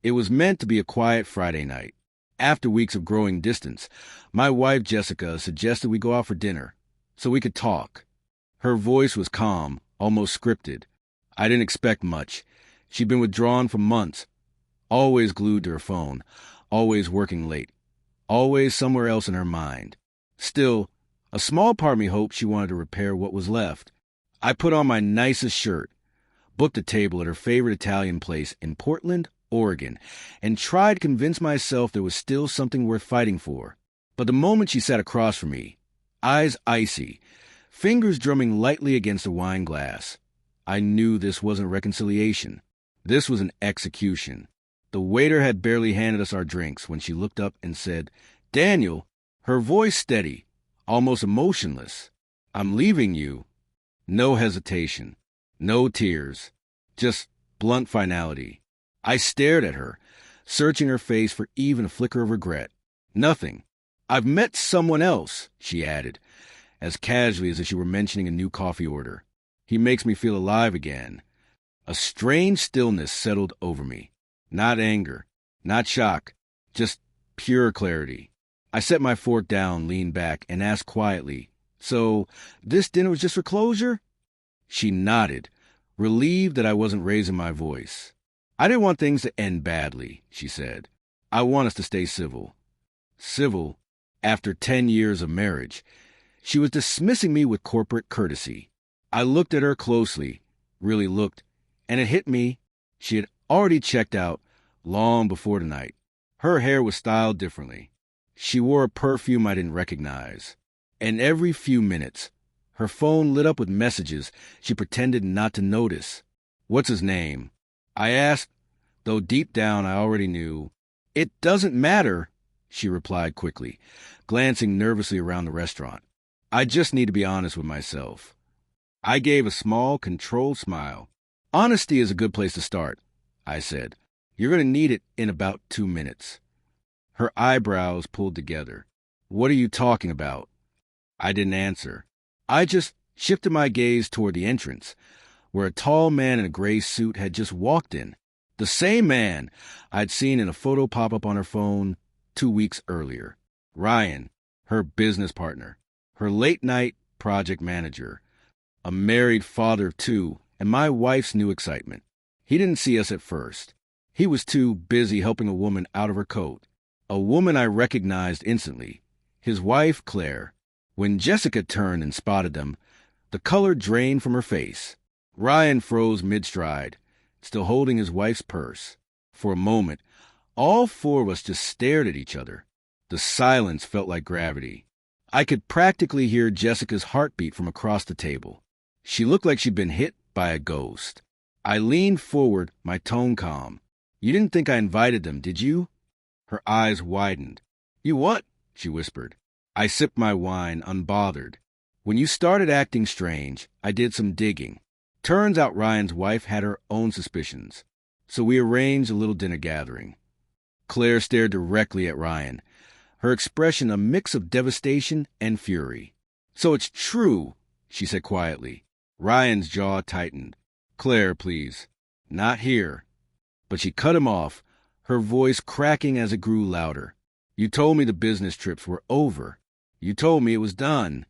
It was meant to be a quiet Friday night. After weeks of growing distance, my wife Jessica suggested we go out for dinner so we could talk. Her voice was calm, almost scripted. I didn't expect much. She'd been withdrawn for months, always glued to her phone, always working late, always somewhere else in her mind. Still, a small part of me hoped she wanted to repair what was left. I put on my nicest shirt, booked a table at her favorite Italian place in Portland, Oregon, and tried to convince myself there was still something worth fighting for. But the moment she sat across from me, eyes icy, fingers drumming lightly against a wine glass, I knew this wasn't reconciliation. This was an execution. The waiter had barely handed us our drinks when she looked up and said, "Daniel," her voice steady, almost emotionless. "I'm leaving you." No hesitation, no tears, just blunt finality. I stared at her, searching her face for even a flicker of regret. Nothing. "I've met someone else," she added, as casually as if she were mentioning a new coffee order. "He makes me feel alive again." A strange stillness settled over me. Not anger, not shock, just pure clarity. I set my fork down, leaned back, and asked quietly, "So, this dinner was just for closure?" She nodded, relieved that I wasn't raising my voice. "I didn't want things to end badly," she said. "I want us to stay civil." Civil, after 10 years of marriage. She was dismissing me with corporate courtesy. I looked at her closely, really looked, and it hit me. She had already checked out long before tonight. Her hair was styled differently. She wore a perfume I didn't recognize. And every few minutes, her phone lit up with messages she pretended not to notice. "What's his name?" I asked, though deep down I already knew. "It doesn't matter," she replied quickly, glancing nervously around the restaurant. "I just need to be honest with myself." I gave a small, controlled smile. "Honesty is a good place to start," I said. "You're going to need it in about 2 minutes." Her eyebrows pulled together. "What are you talking about?" I didn't answer. I just shifted my gaze toward the entrance, where a tall man in a gray suit had just walked in. The same man I'd seen in a photo pop up on her phone 2 weeks earlier. Ryan, her business partner, her late-night project manager, a married father of 2, and my wife's new excitement. He didn't see us at first. He was too busy helping a woman out of her coat. A woman I recognized instantly. His wife, Claire. When Jessica turned and spotted them, the color drained from her face. Ryan froze mid-stride, still holding his wife's purse. For a moment, all 4 of us just stared at each other. The silence felt like gravity. I could practically hear Jessica's heartbeat from across the table. She looked like she'd been hit by a ghost. I leaned forward, my tone calm. "You didn't think I invited them, did you?" Her eyes widened. "You what?" she whispered. I sipped my wine, unbothered. "When you started acting strange, I did some digging. Turns out Ryan's wife had her own suspicions. So we arranged a little dinner gathering." Claire stared directly at Ryan, her expression a mix of devastation and fury. "So it's true," she said quietly. Ryan's jaw tightened. "Claire, please. Not here." But she cut him off, her voice cracking as it grew louder. "You told me the business trips were over. You told me it was done."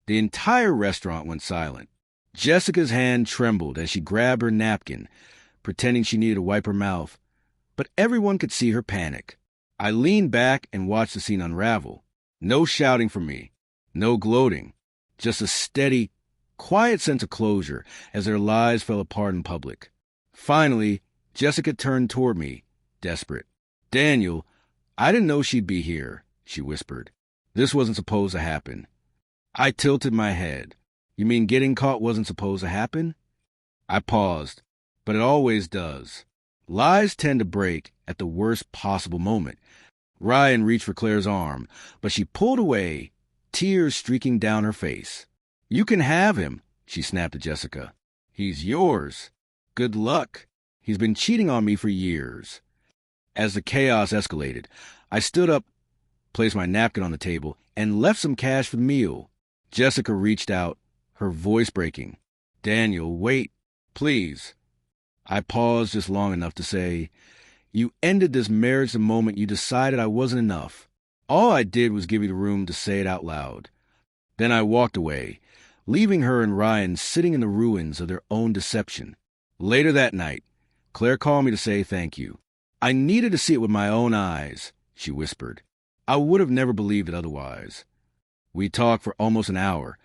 The entire restaurant went silent. Jessica's hand trembled as she grabbed her napkin, pretending she needed to wipe her mouth. But everyone could see her panic. I leaned back and watched the scene unravel. No shouting from me. No gloating. Just a steady, quiet sense of closure as their lives fell apart in public. Finally, Jessica turned toward me, desperate. "Daniel, I didn't know she'd be here," she whispered. "This wasn't supposed to happen." I tilted my head. "You mean getting caught wasn't supposed to happen?" I paused, but it always does. Lies tend to break at the worst possible moment. Ryan reached for Claire's arm, but she pulled away, tears streaking down her face. "You can have him," she snapped at Jessica. "He's yours. Good luck. He's been cheating on me for years." As the chaos escalated, I stood up, placed my napkin on the table, and left some cash for the meal. Jessica reached out, her voice breaking. "Daniel, wait, please." I paused just long enough to say, You ended this marriage the moment you decided I wasn't enough. All I did was give you the room to say it out loud. Then I walked away, leaving her and Ryan sitting in the ruins of their own deception. Later that night, Claire called me to say thank you. I needed to see it with my own eyes, she whispered. I would have never believed it otherwise. We talked for almost an hour,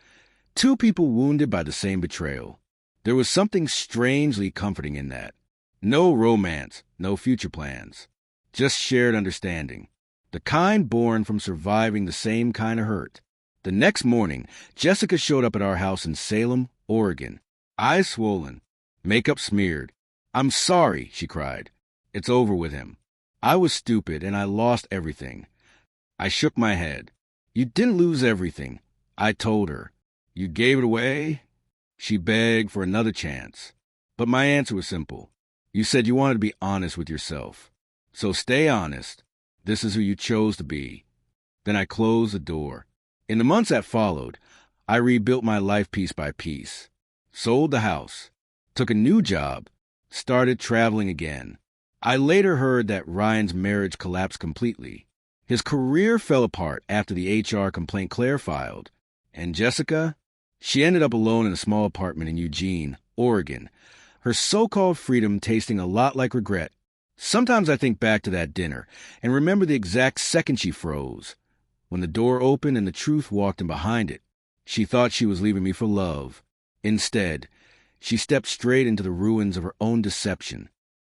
two people wounded by the same betrayal. There was something strangely comforting in that. No romance, no future plans. Just shared understanding. The kind born from surviving the same kind of hurt. The next morning, Jessica showed up at our house in Salem, Oregon. Eyes swollen, makeup smeared. "I'm sorry," she cried. "It's over with him. I was stupid and I lost everything." I shook my head. "You didn't lose everything," I told her. "You gave it away?" She begged for another chance. But my answer was simple. You said you wanted to be honest with yourself. So stay honest. This is who you chose to be. Then I closed the door. In the months that followed, I rebuilt my life piece by piece. Sold the house. Took a new job. Started traveling again. I later heard that Ryan's marriage collapsed completely. His career fell apart after the HR complaint Claire filed. And Jessica? She ended up alone in a small apartment in Eugene, Oregon, her so-called freedom tasting a lot like regret. Sometimes I think back to that dinner and remember the exact second she froze. When the door opened and the truth walked in behind it. She thought she was leaving me for love. Instead, she stepped straight into the ruins of her own deception.